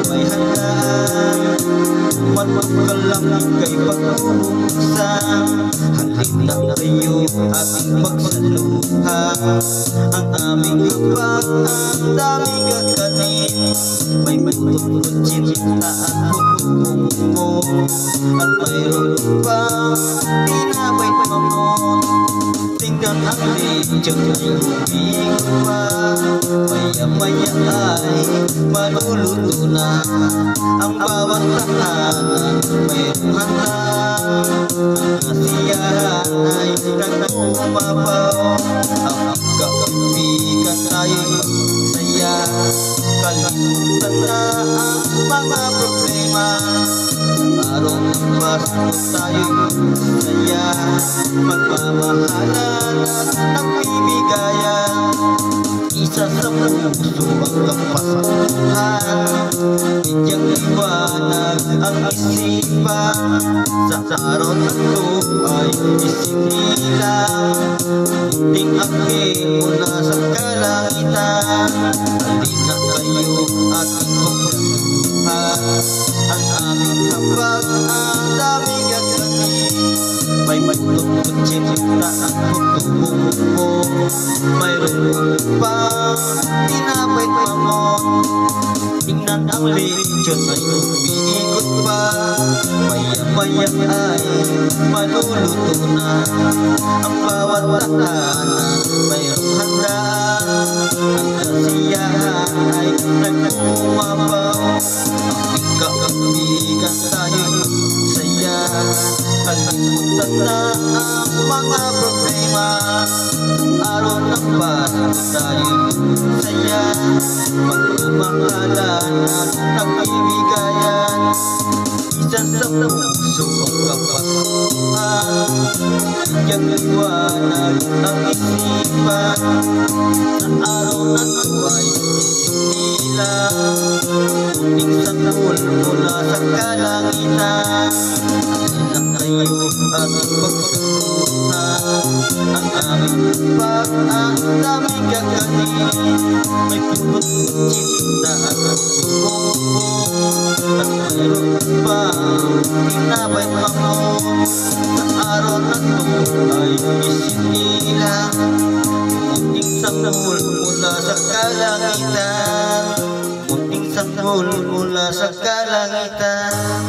may handaan. Matpagkalang ika'y pag-uusap. Halin na kayo ating pagsaluha. Ang aming habag, ang daming kakanin. May tututsin na at pupungo. At mayroon pang tinapay mamon. Tingnan ang lechon ay umiigot pa. Maya-maya ay maluluto na. Ang bawat tahanan mayroong handa. Ang kasiyahan ay nag-umapaw. Ang kaibigan tayo'y magsaya. Kalimutan na ang mga problema. Araw ng Pasko tayo'y magsaya. Magmamahalan at nagbibigayan. Isa sa puso ang kapasatuhan. Bidyang liwanag ang isipan. Sa araw na ito ay isinilang. Munting aking mula sa kalangitan. Halina kayo ating magsaluhan. Ang aming habag, ang daming gaganin. May tututsin na ang tutubong. Mayroon pang tinapay mamon. Tingnan ang lechon ay umiikot pa. Maya-maya ay maluluto na. Ang bawat tahanan mayroong handa. Ang kasiyahan ay nag-umapaw. Ang kaibigan tayo'y magsaya. Kalimutan na ang mga problema. Araw ng Pasko tayo'y magsaya. Magmamahalan at nagbibigayan. Isa sa puso ang kapatuhan. Bidyang liwanag ang isipan. Ang araw na ito ay isinilang. Munting sanggol mula sa kalangitan. Halina kayo ating pagsaluhan. Ang aming habag, ang daming gaganin. May tututsin na at tumubo. At mayroon pang tinapay mamon. Sa araw na ito ay isinilang. Munting sanggol mula sa kalangitan. Munting sanggol mula sa kalangitan.